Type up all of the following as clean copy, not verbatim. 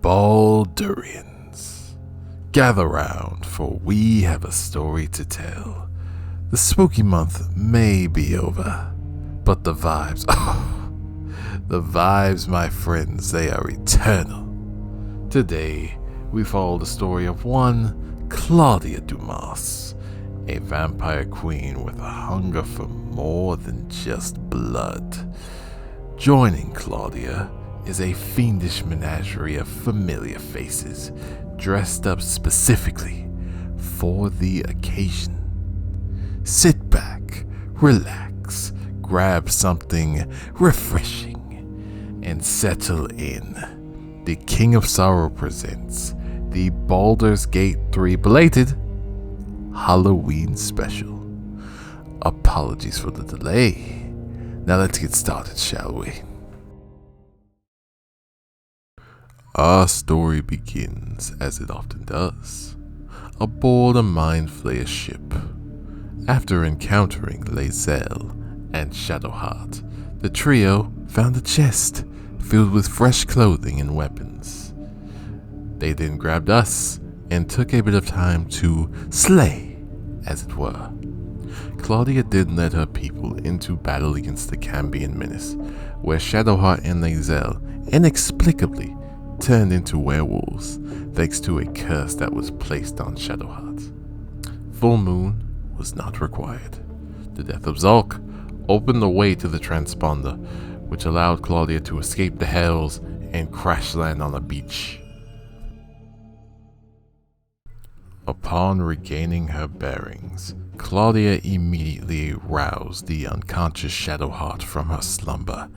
Baldurians, gather round, for we have a story to tell. The spooky month may be over, but the vibes, the vibes, my friends, they are eternal. Today, we follow the story of one Claudia Dumas, a vampire queen with a hunger for more than just blood. Joining Claudia is a fiendish menagerie of familiar faces, dressed up specifically for the occasion. Sit back, relax, grab something refreshing, and settle in. The King of Sorrow presents the Baldur's Gate 3 Belated Halloween Special. Apologies for the delay. Now let's get started, shall we? Our story begins, as it often does, aboard a Mind Flayer ship. After encountering Lae'zel and Shadowheart, the trio found a chest filled with fresh clothing and weapons. They then grabbed us and took a bit of time to slay, as it were. Claudia did lead her people into battle against the Cambion menace, where Shadowheart and Lae'zel inexplicably turned into werewolves thanks to a curse that was placed on Shadowheart. Full moon was not required. The death of Zulk opened the way to the transponder, which allowed Claudia to escape the hells and crash land on a beach. Upon regaining her bearings, Claudia immediately roused the unconscious Shadowheart from her slumber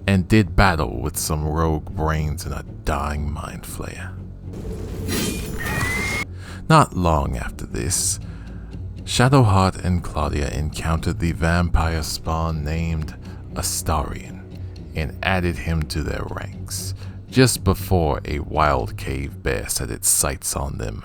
and did battle with some rogue brains and a dying Mind Flayer. Not long after this, Shadowheart and Claudia encountered the vampire spawn named Astarion and added him to their ranks, just before a wild cave bear set its sights on them.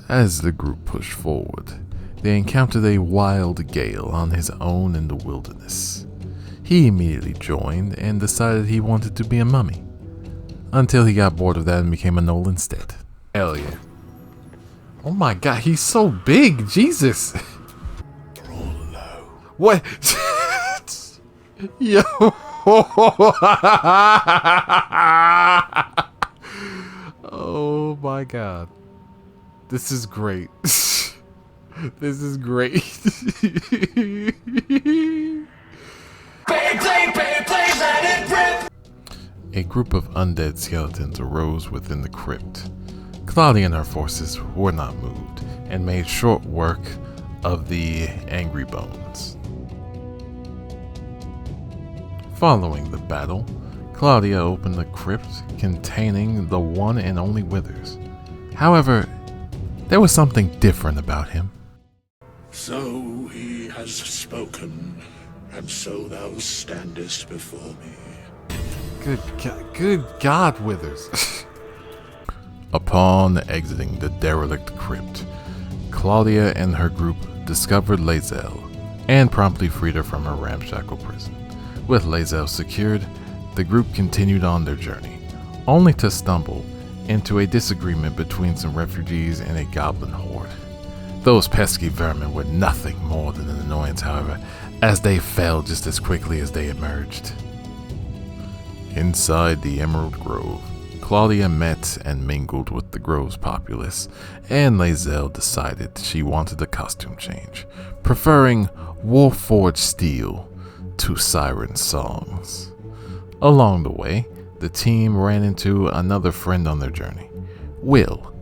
As the group pushed forward, they encountered a wild Gale on his own in the wilderness. He immediately joined and decided he wanted to be a mummy, until he got bored of that and became a gnoll instead. Hell yeah. Oh my god, he's so big, Jesus! What? Yo! Oh my god. This is great. This is great. A group of undead skeletons arose within the crypt. Claudia and her forces were not moved and made short work of the angry bones. Following the battle, Claudia opened the crypt containing the one and only Withers. However, there was something different about him. So he has spoken, and so thou standest before me. Good God, Withers. Upon exiting the derelict crypt, Claudia and her group discovered Lae'zel and promptly freed her from her ramshackle prison. With Lae'zel secured, the group continued on their journey, only to stumble into a disagreement between some refugees and a goblin horde. Those pesky vermin were nothing more than an annoyance, however, as they fell just as quickly as they emerged. Inside the Emerald Grove, Claudia met and mingled with the grove's populace, and Lae'zel decided she wanted a costume change, preferring Warforged steel to siren songs. Along the way, the team ran into another friend on their journey, Will,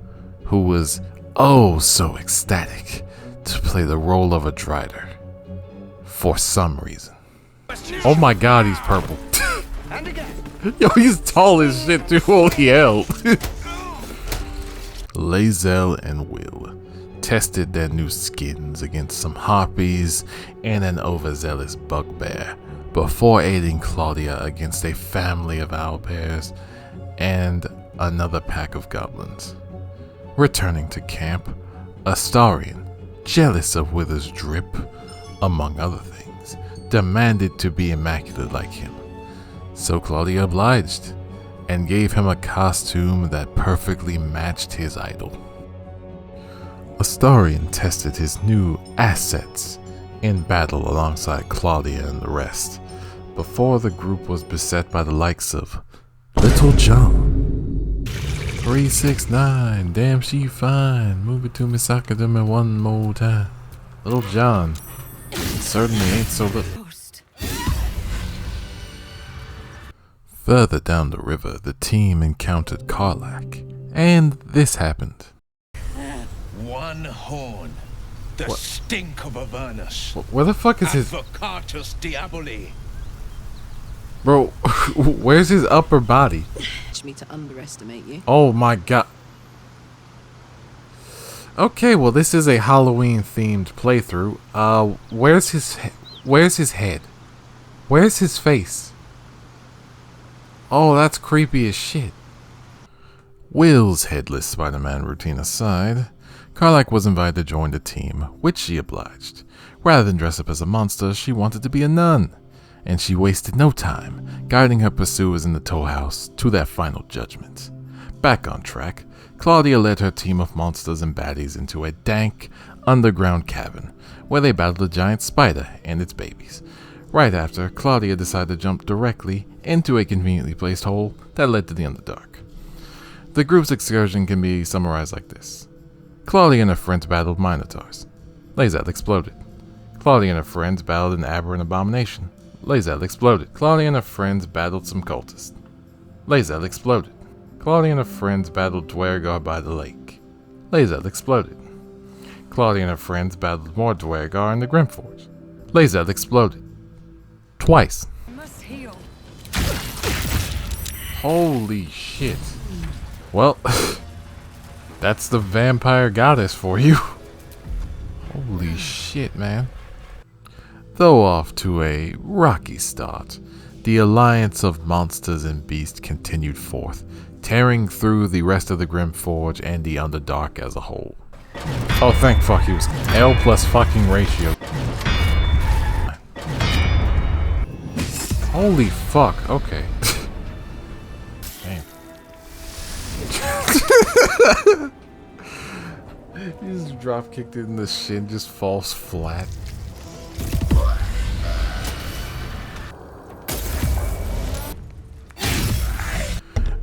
who was oh so ecstatic to play the role of a Drider. For some reason. Oh my god, he's purple. Yo, he's tall as shit too, holy hell. Lae'zel and Will tested their new skins against some harpies and an overzealous bugbear before aiding Claudia against a family of owlbears and another pack of goblins. Returning to camp, Astarion jealous of Wither's drip, among other things, demanded to be immaculate like him. So Claudia obliged, and gave him a costume that perfectly matched his idol. Astarion tested his new assets in battle alongside Claudia and the rest, before the group was beset by the likes of Little John, 369, damn she fine, move it to me Sakadama one more time. Little John, certainly ain't so little. Further down the river, the team encountered Karlach, and this happened. One horn, the stink of Avernus. Where the fuck is his... Advocatus Diaboli. Bro, where's his upper body? Me to underestimate you. Oh my god. Okay, well this is a Halloween themed playthrough. Where's his head? Where's his face? Oh, that's creepy as shit. Will's headless Spider-Man routine aside, Karlach was invited to join the team, which she obliged. Rather than dress up as a monster, she wanted to be a nun, and she wasted no time guiding her pursuers in the toll house to their final judgment. Back on track, Claudia led her team of monsters and baddies into a dank, underground cavern, where they battled a giant spider and its babies. Right after, Claudia decided to jump directly into a conveniently placed hole that led to the Underdark. The group's excursion can be summarized like this. Claudia and her friends battled Minotaurs. Lae'zel exploded. Claudia and her friends battled an aberrant abomination. Lae'zel exploded. Claudia and her friends battled some cultists. Lae'zel exploded. Claudia and her friends battled Dwergar by the lake. Lae'zel exploded. Claudia and her friends battled more Dwergar in the Grimforge. Lae'zel exploded. Twice. Holy shit. Well, that's the vampire goddess for you. Holy shit, man. Though off to a rocky start, the alliance of monsters and beasts continued forth, tearing through the rest of the Grimforge and the Underdark as a whole. Oh, thank fuck, he was L plus fucking ratio. Holy fuck, okay. Damn. He just drop kicked it in the shin, just falls flat.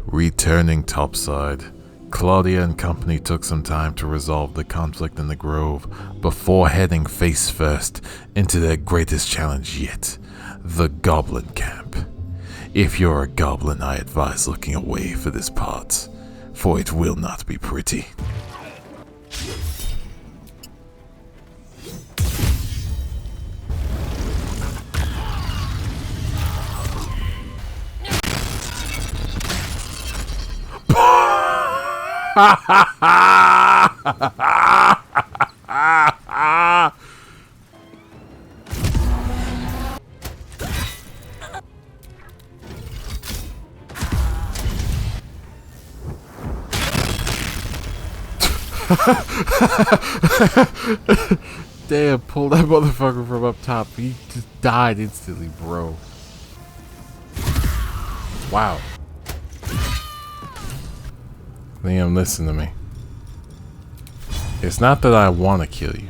Returning topside, Claudia and company took some time to resolve the conflict in the grove before heading face first into their greatest challenge yet, the Goblin Camp. If you're a goblin, I advise looking away for this part, for it will not be pretty. Damn, pull that motherfucker from up top. He just died instantly, bro. Wow. Liam, listen to me. It's not that I want to kill you,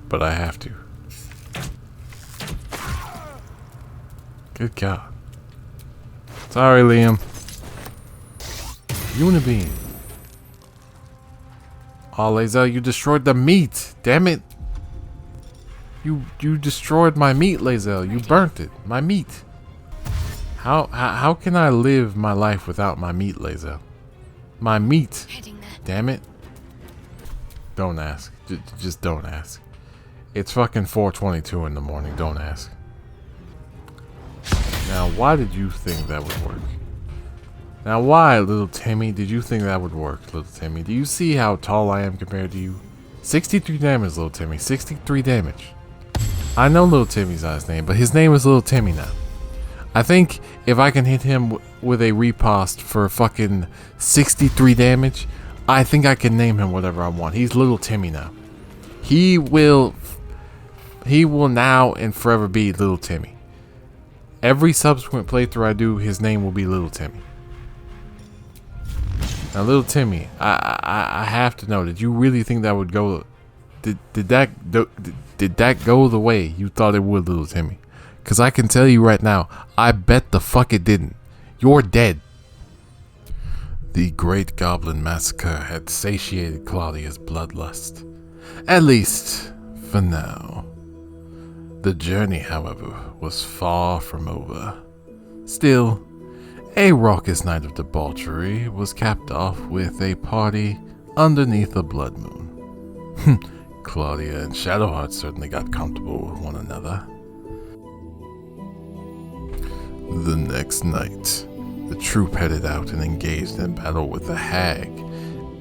but I have to. Good God. Sorry, Liam. Unibeam. Oh, Lae'zel, you destroyed the meat. Damn it. You destroyed my meat, Lae'zel. You burnt it. My meat. How can I live my life without my meat, Lae'zel? My meat. Damn it. Don't ask. Just don't ask. It's fucking 4:22 in the morning. Don't ask. Now, why did you think that would work? Now, why, little Timmy, did you think that would work, little Timmy? Do you see how tall I am compared to you? 63 damage, little Timmy. 63 damage. I know little Timmy's last name, but his name is little Timmy now. I think if I can hit him with a riposte for fucking 63 damage, I think I can name him whatever I want. He's little Timmy now. He will now and forever be Little Timmy. Every subsequent playthrough I do, his name will be Little Timmy. Now, Little Timmy, I have to know, did you really think that would go? Did that go the way you thought it would, Little Timmy? Because I can tell you right now, I bet the fuck it didn't. You're dead. The Great Goblin Massacre had satiated Claudia's bloodlust. At least, for now. The journey, however, was far from over. Still, a raucous night of debauchery was capped off with a party underneath a blood moon. Claudia and Shadowheart certainly got comfortable with one another. The next night, the troop headed out and engaged in battle with the hag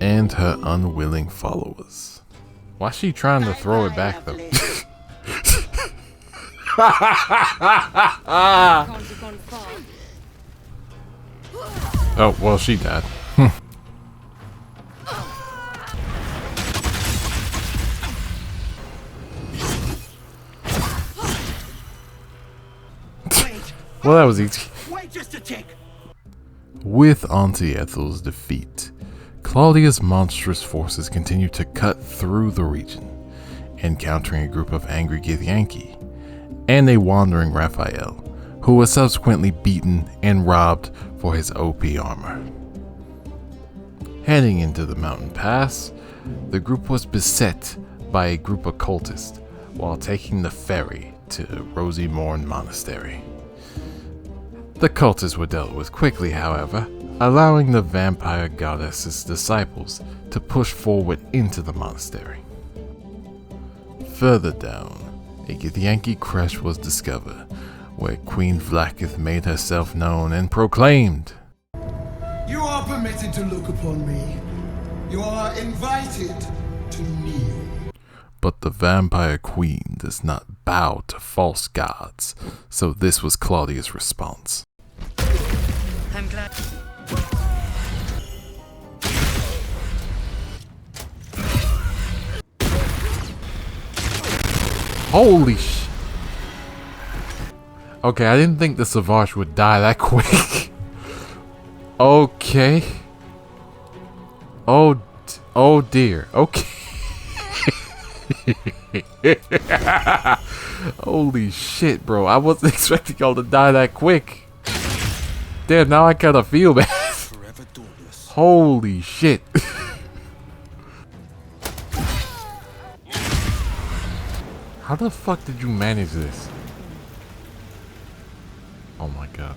and her unwilling followers. Why's she trying to throw it back, though? Oh, well, she died. Well, that was easy. Wait just a tick. With Auntie Ethel's defeat, Claudia's monstrous forces continued to cut through the region, encountering a group of angry Githyanki and a wandering Raphael, who was subsequently beaten and robbed for his OP armor. Heading into the mountain pass, the group was beset by a group of cultists while taking the ferry to Rosy Morn Monastery. The cultists were dealt with quickly, however, allowing the vampire goddess's disciples to push forward into the monastery. Further down, a Githyanki creche was discovered, where Queen Vlaakith made herself known and proclaimed, "You are permitted to look upon me. You are invited to kneel." But the vampire queen does not bow to false gods, so this was Claudia's response. I'm glad. Holy sh... Okay, I didn't think the Savage would die that quick. Okay. Oh dear. Okay. Holy shit, bro. I wasn't expecting y'all to die that quick. Damn, now I kind of feel bad. Holy shit. How the fuck did you manage this? Oh my god.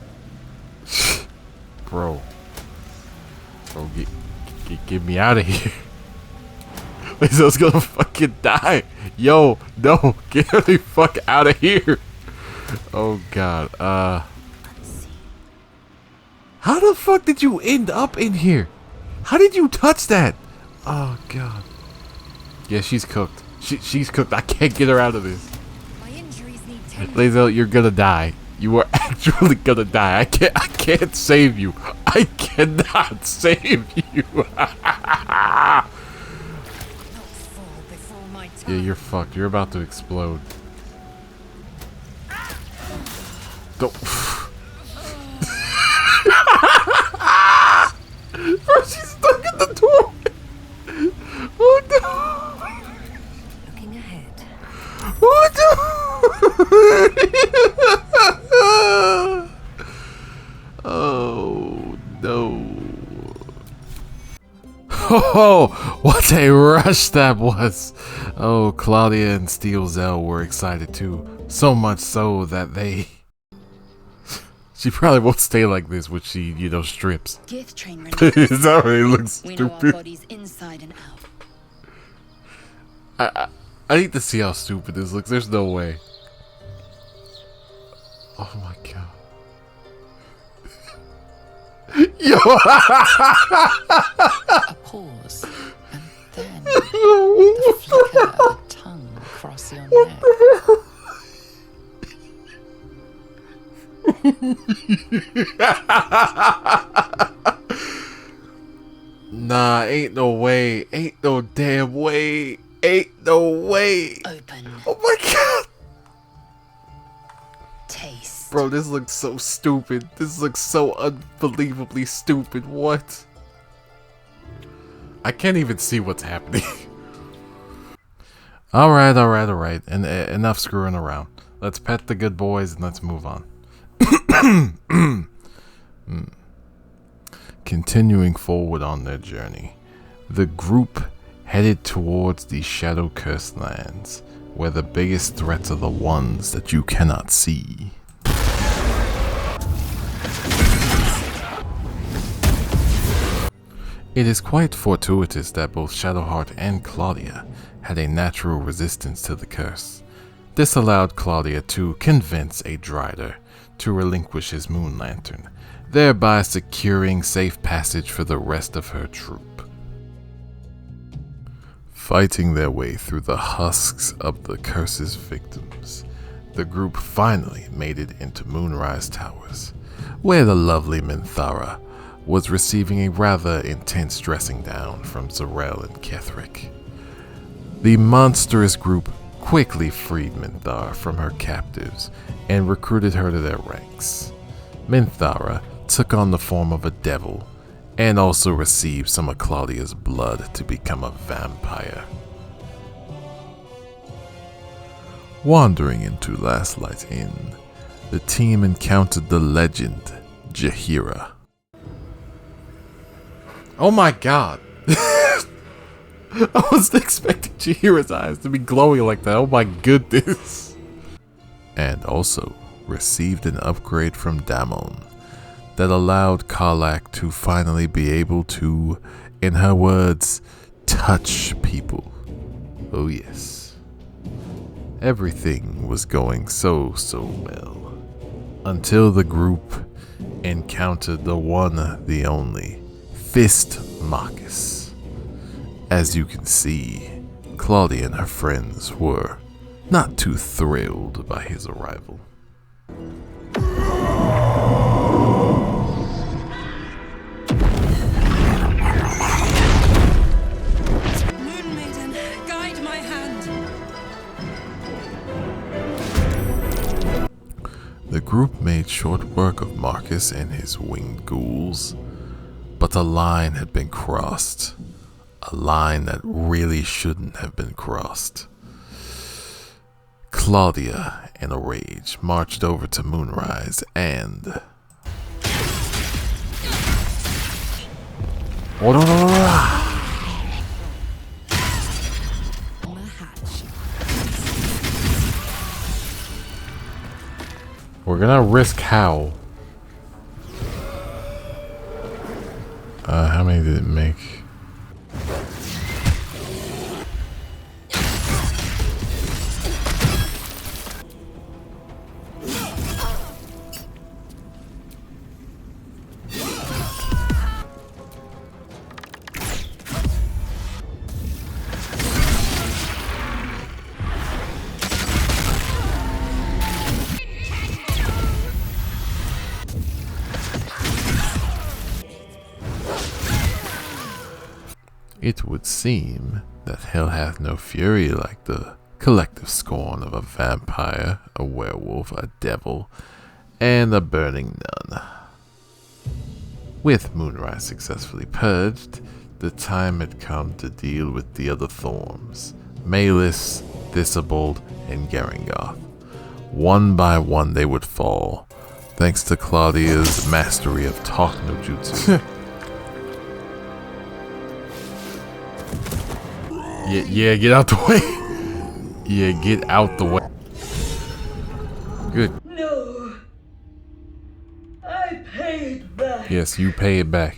Bro, get me out of here. Lizzo's gonna fucking die. Yo, no, get the fuck out of here. Oh god, how the fuck did you end up in here? How did you touch that? Oh god. Yeah, she's cooked. She's cooked. I can't get her out of this. My injuries need tending. Lizzo, you're gonna die. You are actually gonna die. I can't save you. I cannot save you. Yeah, you're fucked. You're about to explode. Don't. Bro, she's stuck in the door. Oh no. Looking ahead. Oh no. Oh no. Oh, what a rush that was! Oh, Claudia and Steel Zell were excited too. So much so that they... She probably won't stay like this when she, strips. Gith train It already looks we know our stupid. bodies inside and out. I need to see how stupid this looks. There's no way. Oh my god. Yo! A pause, and then the flicker of a tongue across your neck. Nah, ain't no way. Ain't no damn way. Ain't no way. Open. Oh my god. Taste. Bro, this looks so stupid. This looks so unbelievably stupid. What? I can't even see what's happening. Alright. And enough screwing around. Let's pet the good boys and let's move on. Continuing forward on their journey, the group headed towards the Shadow Cursed lands, where the biggest threats are the ones that you cannot see. It is quite fortuitous that both Shadowheart and Claudia had a natural resistance to the curse. This allowed Claudia to convince a Drider to relinquish his moon lantern, thereby securing safe passage for the rest of her troop. Fighting their way through the husks of the curse's victims, the group finally made it into Moonrise Towers, where the lovely Minthara was receiving a rather intense dressing down from Zarel and Kethric. The monstrous group quickly freed Minthara from her captives and recruited her to their ranks. Minthara took on the form of a devil and also received some of Claudia's blood to become a vampire. Wandering into Last Light Inn, the team encountered the legend Jaheira. Oh my god! I wasn't expecting Jaheira's eyes to be glowing like that, oh my goodness! And also received an upgrade from Damon that allowed Karlak to finally be able to, in her words, touch people. Oh yes. Everything was going so well. Until the group encountered the one, the only, Fist Marcus. As you can see, Claudia and her friends were not too thrilled by his arrival. Moon Maiden, guide my hand. The group made short work of Marcus and his winged ghouls, but a line had been crossed. A line that really shouldn't have been crossed. Claudia, in a rage, marched over to Moonrise and... We're gonna risk how? How many did it make? It would seem that hell hath no fury like the collective scorn of a vampire, a werewolf, a devil, and a burning nun. With Moonrise successfully purged, the time had come to deal with the other Thorns, Malus, Thistlebolt, and Garangoth. One by one they would fall, thanks to Claudia's mastery of Talk no Jutsu. Yeah, get out the way. Yeah, get out the way. Good. No. I paid back. Yes, you pay it back.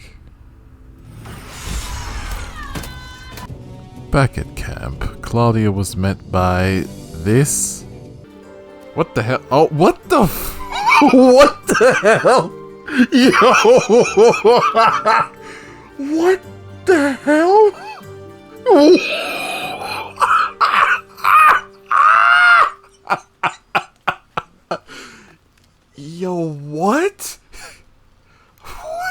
Back at camp, Claudia was met by this. What the hell? Oh, what the what the hell? Yo! What the hell? Yo, what? What?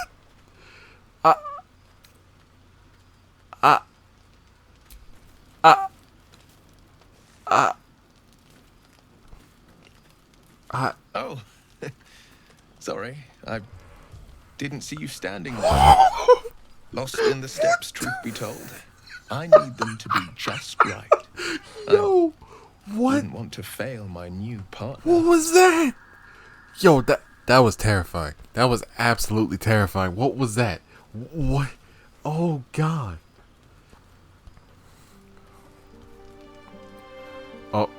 Oh, sorry. I didn't see you standing there. Lost in the steps, truth be told. I need them to be just right. Yo, what? I wouldn't want to fail my new partner. What was that? Yo, that was terrifying. That was absolutely terrifying. What was that? What? Oh, God. Oh,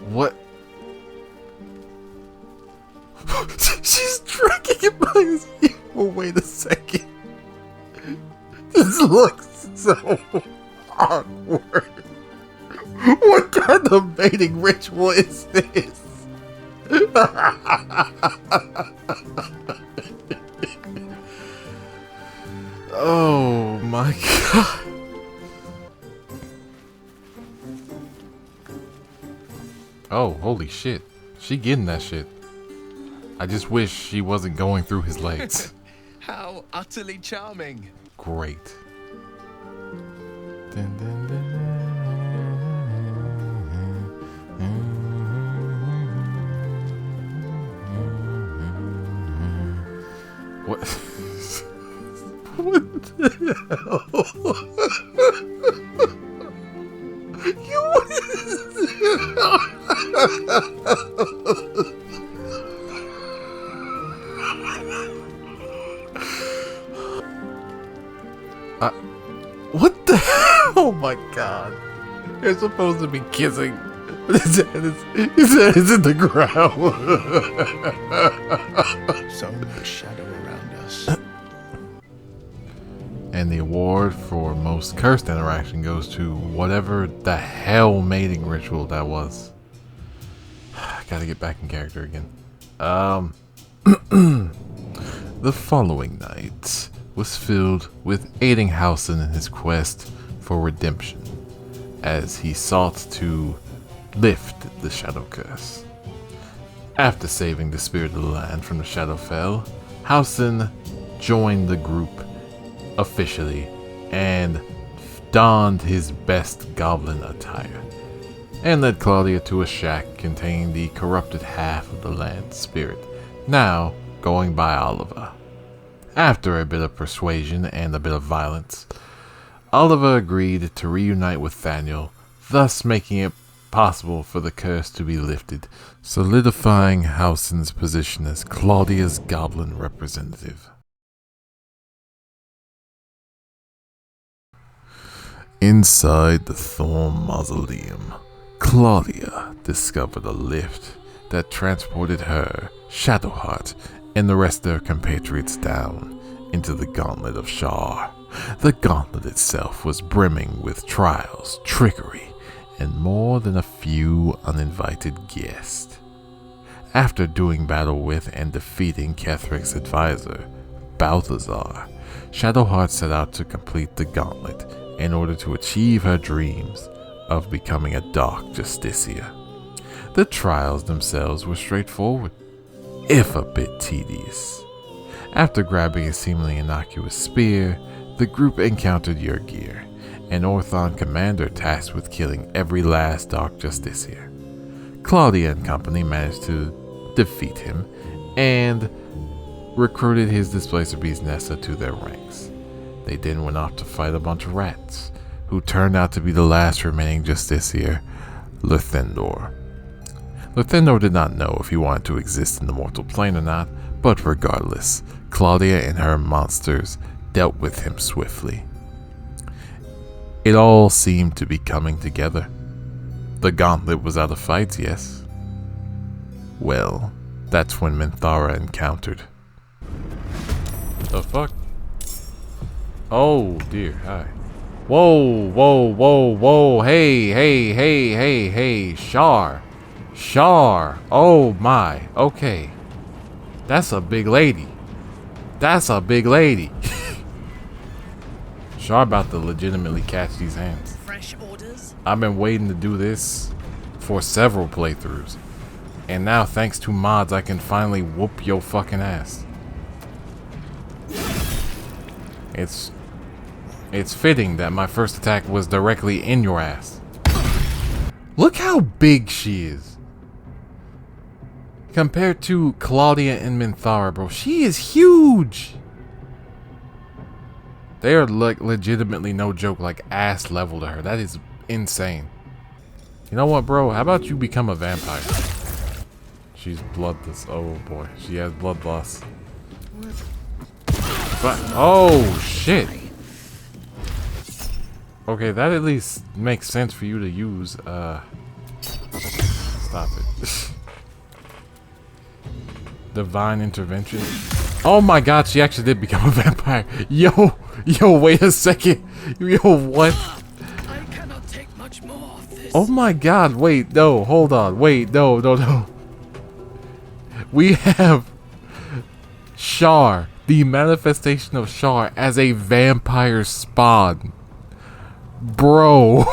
what? She's dragging it by his ear. Oh, wait a second. This looks so awkward. What kind of mating ritual is this? Oh my God. Oh, holy shit. She getting that shit. I just wish she wasn't going through his legs. How utterly charming. Great. Dun, dun, dun, what? What the hell? What is what the hell? Oh my God. They're supposed to be kissing. His head is in the ground. So much shadow around us. And the award for most cursed interaction goes to whatever the hell mating ritual that was. Gotta get back in character again. The following night was filled with aiding Housen in his quest for redemption, as he sought to lift the Shadow Curse. After saving the spirit of the land from the Shadowfell, Housen joined the group officially and donned his best goblin attire, and led Claudia to a shack containing the corrupted half of the land spirit, now going by Oliver. After a bit of persuasion and a bit of violence, Oliver agreed to reunite with Thaniel, thus making it possible for the curse to be lifted, solidifying Housen's position as Claudia's goblin representative. Inside the Thorn Mausoleum, Claudia discovered a lift that transported her, Shadowheart, and the rest of her compatriots down into the Gauntlet of Shar. The gauntlet itself was brimming with trials, trickery, and more than a few uninvited guests. After doing battle with and defeating Kethric's advisor, Balthazar, Shadowheart set out to complete the gauntlet in order to achieve her dreams of becoming a Dark Justicia. The trials themselves were straightforward, if a bit tedious. After grabbing a seemingly innocuous spear, the group encountered Yrgir, an Orthon commander tasked with killing every last Dark Justicia. Claudia and company managed to defeat him and recruited his displacer beast Nessa to their ranks. They then went off to fight a bunch of rats, who turned out to be the last remaining Justiciar, Lothendor. Lothendor did not know if he wanted to exist in the mortal plane or not, but regardless, Claudia and her monsters dealt with him swiftly. It all seemed to be coming together. The gauntlet was out of fights, yes? Well, that's when Minthara encountered. The fuck? Oh dear, hi. Whoa, whoa, whoa, whoa, hey, Shar. Oh my, okay. That's a big lady. Shar about to legitimately catch these hands. Fresh orders? I've been waiting to do this for several playthroughs. And now, thanks to mods, I can finally whoop your fucking ass. It's fitting that my first attack was directly in your ass. Look how big she is. Compared to Claudia and Minthara, bro, she is huge. They are like legitimately, no joke, like ass level to her. That is insane. You know what, bro? How about you become a vampire? She's bloodless. Oh boy, she has bloodlust. But oh shit. Okay, that at least makes sense for you to use. Stop it. Divine intervention. Oh my god, she actually did become a vampire. Yo, wait a second. Yo, what? I cannot take much more of this. Oh my god, wait, no, hold on. Wait, no. We have Shar, the manifestation of Shar as a vampire spawn. Bro.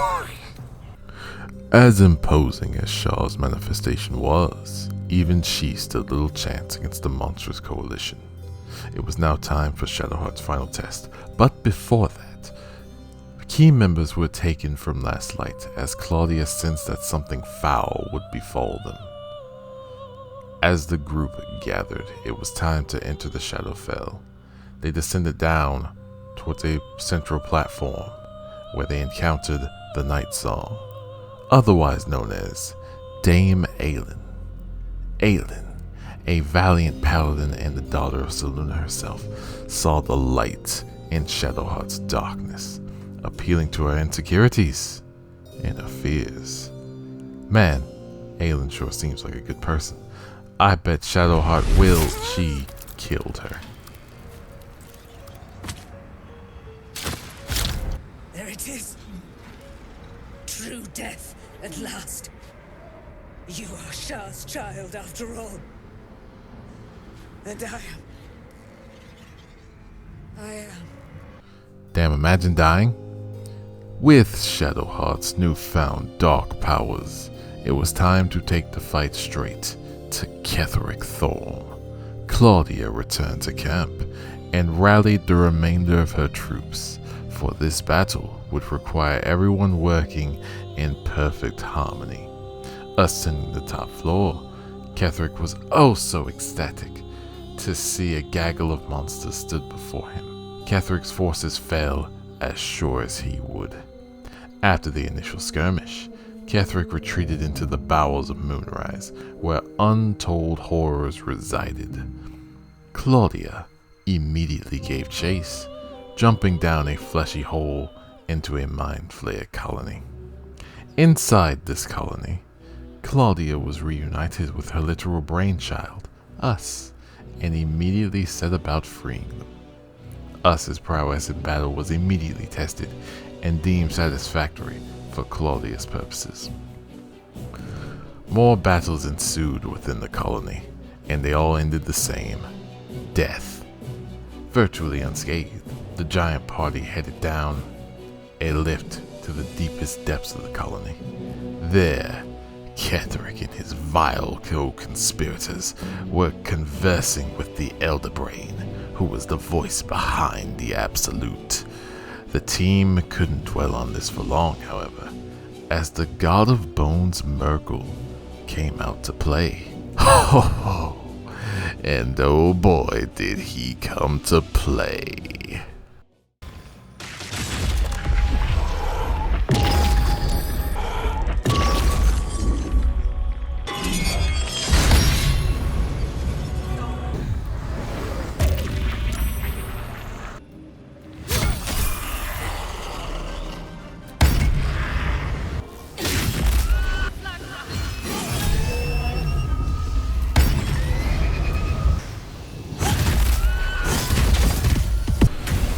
As imposing as Shar's manifestation was, even she stood little chance against the monstrous coalition. It was now time for Shadowheart's final test, but before that, key members were taken from Last Light as Claudia sensed that something foul would befall them. As the group gathered, it was time to enter the Shadowfell. They descended down towards a central platform where they encountered the Night Song, otherwise known as Dame Aelin. Aelin, a valiant paladin and the daughter of Selûne herself, saw the light in Shadowheart's darkness, appealing to her insecurities and her fears. Man, Aelin sure seems like a good person. I bet Shadowheart she killed her. There it is. True death at last. You are Shar's child after all. And I am. Damn, imagine dying. With Shadowheart's newfound dark powers, it was time to take the fight straight to Ketheric Thorn. Claudia returned to camp and rallied the remainder of her troops, for this battle would require everyone working in perfect harmony. Ascending the top floor, Ketheric was oh so ecstatic to see a gaggle of monsters stood before him. Ketheric's forces fell as sure as he would. After the initial skirmish, Ketheric retreated into the bowels of Moonrise, where untold horrors resided. Claudia immediately gave chase, jumping down a fleshy hole into a mind flayer colony. Inside this colony, Claudia was reunited with her literal brainchild, Us, and immediately set about freeing them. Us's prowess in battle was immediately tested and deemed satisfactory for Claudia's purposes. More battles ensued within the colony, and they all ended the same: death. Virtually unscathed, the giant party headed down a lift to the deepest depths of the colony. There, Ketheric and his vile co-conspirators were conversing with the Elder Brain, who was the voice behind the Absolute. The team couldn't dwell on this for long, however, as the God of Bones Murgle came out to play. Ho ho! And oh boy, did he come to play.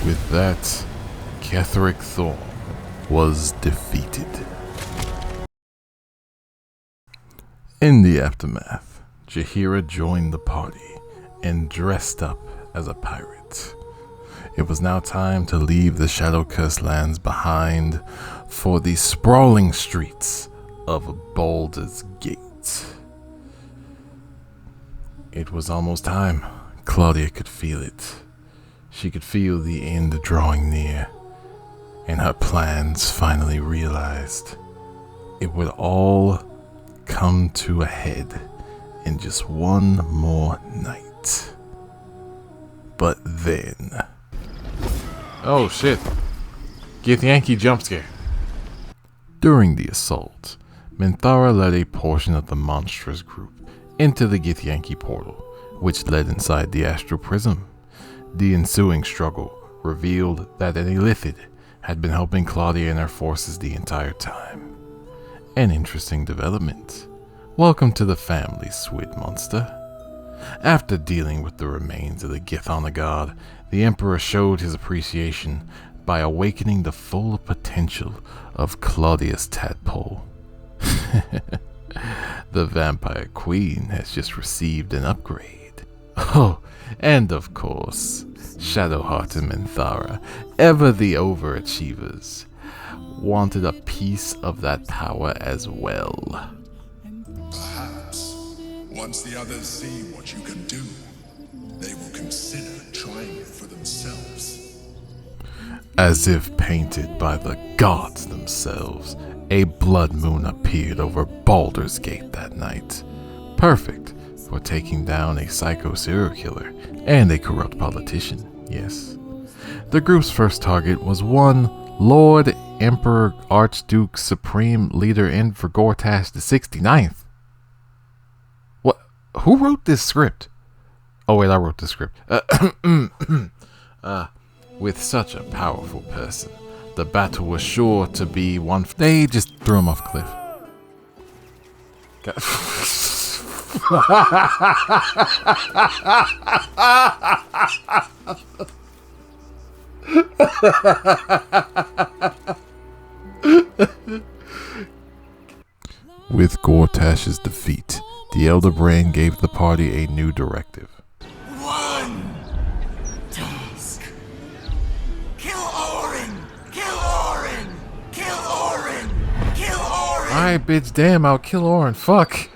With that, Ketheric Thorn was defeated. In the aftermath, Jaheira joined the party and dressed up as a pirate. It was now time to leave the Shadow-Cursed lands behind for the sprawling streets of Baldur's Gate. It was almost time. Claudia could feel it. She could feel the end drawing near, and her plans finally realized. It would all come to a head in just one more night. But then... Oh shit. Githyanki jump scare. During the assault, Minthara led a portion of the monstrous group into the Githyanki portal, which led inside the astral prism. The ensuing struggle revealed that an Illithid had been helping Claudia and her forces the entire time. An interesting development. Welcome to the family, Swid Monster. After dealing with the remains of the Githana god, the Emperor showed his appreciation by awakening the full potential of Claudia's tadpole. The Vampire Queen has just received an upgrade. Oh, and of course, Shadowheart and Minthara, ever the overachievers, wanted a piece of that power as well. Perhaps, once the others see what you can do, they will consider trying it for themselves. As if painted by the gods themselves, a blood moon appeared over Baldur's Gate that night. Perfect for taking down a psycho serial killer and a corrupt politician, yes. The group's first target was one Lord Emperor Archduke Supreme Leader Enver Gortash the 69th. What? Who wrote this script? Oh wait, I wrote the script. With such a powerful person, the battle was sure to be one. They just threw him off a cliff. With Gortash's defeat, the Elder Brain gave the party a new directive. One task. Kill Orin! Kill Orin! Kill Orin! Kill Orin! Alright, bitch, damn, I'll kill Orin. Fuck.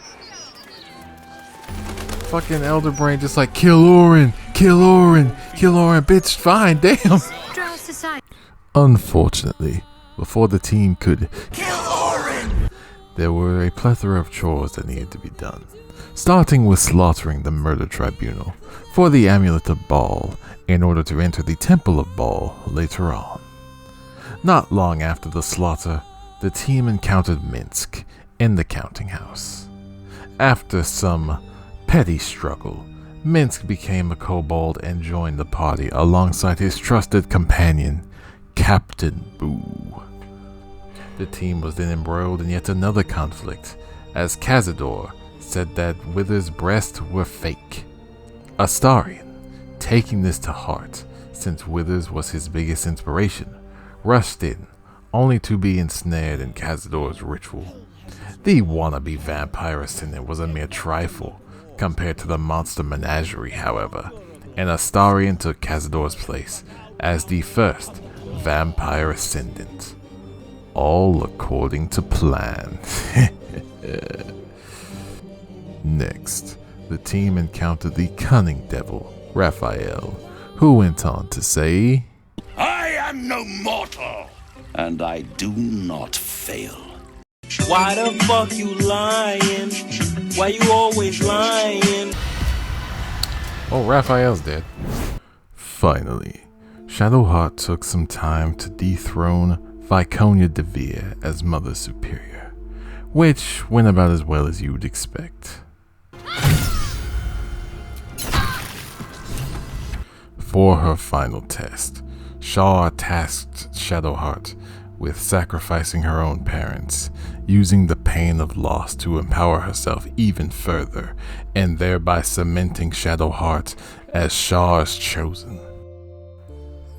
Fucking Elder Brain just like, kill Orin! Kill Orin! Kill Orin! Bitch, fine, damn! Unfortunately, before the team could Kill Orin! there were a plethora of chores that needed to be done, starting with slaughtering the murder tribunal for the Amulet of Baal in order to enter the Temple of Baal later on. Not long after the slaughter, the team encountered Minsk in the counting house. After some petty struggle, Minsk became a kobold and joined the party alongside his trusted companion, Captain Boo. The team was then embroiled in yet another conflict, as Cazador said that Wither's breasts were fake. Astarion, taking this to heart, since Withers was his biggest inspiration, rushed in, only to be ensnared in Cazador's ritual. The wannabe vampire ascendant was a mere trifle compared to the monster menagerie, however, and Astarion took Cazador's place as the first vampire ascendant. All according to plan. Next, the team encountered the cunning devil, Raphael, who went on to say, I am no mortal! And I do not fail. Why the fuck you lying? Why you always lying? oh, Raphael's dead. Finally, Shadowheart took some time to dethrone Viconia de Vere as Mother Superior, which went about as well as you'd expect. For her final test, Shaw tasked Shadowheart with sacrificing her own parents, using the pain of loss to empower herself even further, and thereby cementing Shadowheart as Shaw's chosen.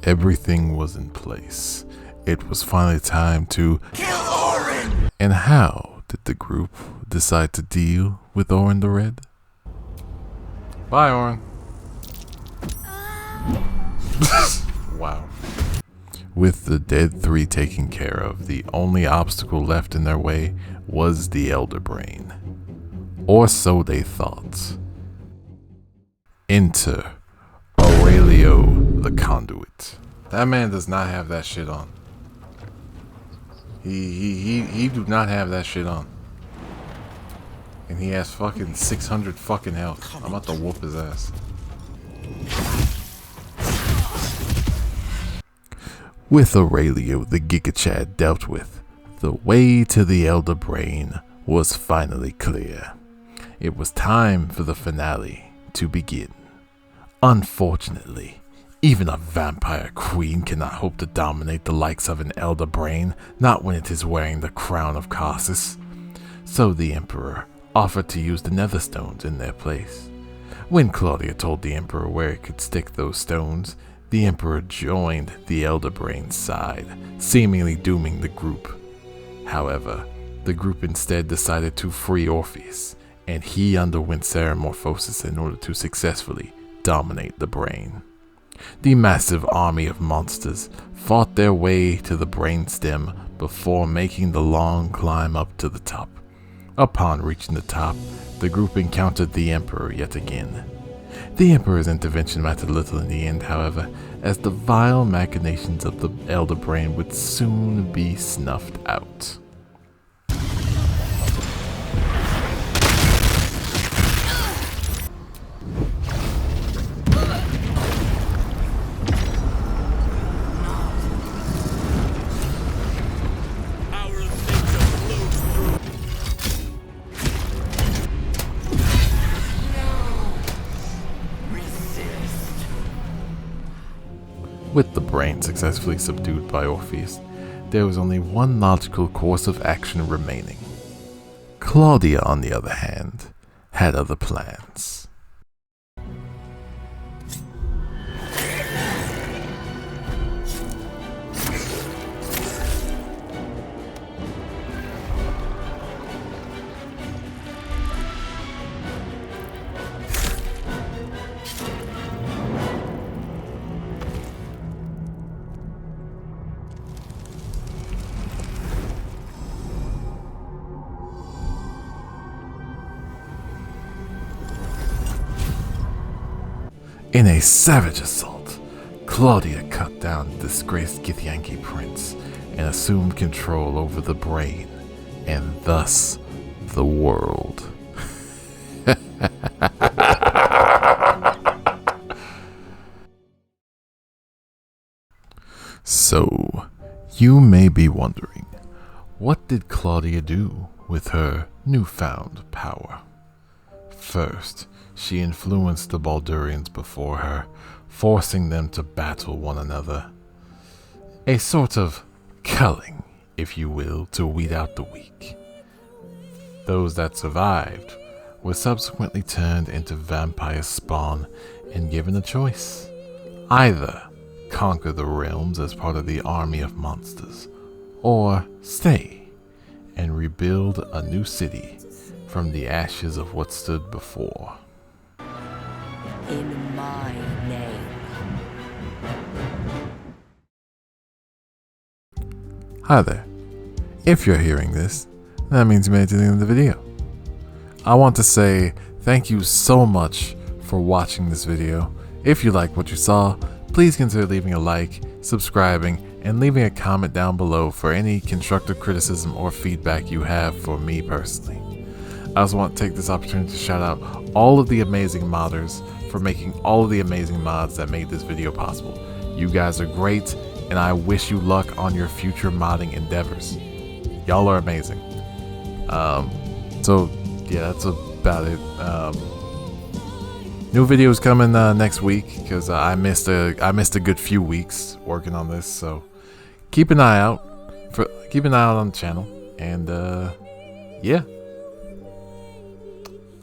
Everything was in place. It was finally time to Kill Orin! And how did the group decide to deal with Orin the Red? Bye, Orin. Wow. With the dead three taken care of, the only obstacle left in their way was the Elder Brain. Or so they thought. Enter Aurelio the Conduit. That man does not have that shit on. He do not have that shit on. And he has fucking 600 fucking health. I'm about to whoop his ass. With Aurelio the Gigachad dealt with, the way to the Elder Brain was finally clear. It was time for the finale to begin. Unfortunately, even a vampire queen cannot hope to dominate the likes of an Elder Brain, not when it is wearing the crown of Caites. So the Emperor offered to use the Nether Stones in their place. When Claudia told the Emperor where it could stick those stones, the Emperor joined the Elder Brain's side, seemingly dooming the group. However, the group instead decided to free Orpheus, and he underwent ceremorphosis in order to successfully dominate the brain. The massive army of monsters fought their way to the brainstem before making the long climb up to the top. Upon reaching the top, the group encountered the Emperor yet again. The Emperor's intervention mattered little in the end, however, as the vile machinations of the Elder Brain would soon be snuffed out. With the brain successfully subdued by Orpheus, there was only one logical course of action remaining. Claudia, on the other hand, had other plans. In a savage assault, Claudia cut down the disgraced Githyanki prince and assumed control over the brain, and thus the world. So, you may be wondering, what did Claudia do with her newfound power? First, she influenced the Baldurians before her, forcing them to battle one another. A sort of culling, if you will, to weed out the weak. Those that survived were subsequently turned into vampire spawn and given a choice. Either conquer the realms as part of the army of monsters, or stay and rebuild a new city from the ashes of what stood before. In my name. Hi there. If you're hearing this, that means you made it to the end of the video. I want to say thank you so much for watching this video. If you liked what you saw, please consider leaving a like, subscribing, and leaving a comment down below for any constructive criticism or feedback you have for me personally. I also want to take this opportunity to shout out all of the amazing modders for making all of the amazing mods that made this video possible. You guys are great, and I wish you luck on your future modding endeavors. Y'all are amazing. So yeah, that's about it. New videos coming next week because I missed a good few weeks working on this. So keep an eye out on the channel, and yeah.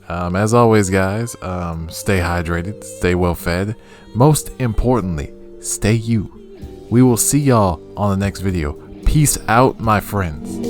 As always, guys, stay hydrated, stay well fed. Most importantly, stay you. We will see y'all on the next video. Peace out, my friends.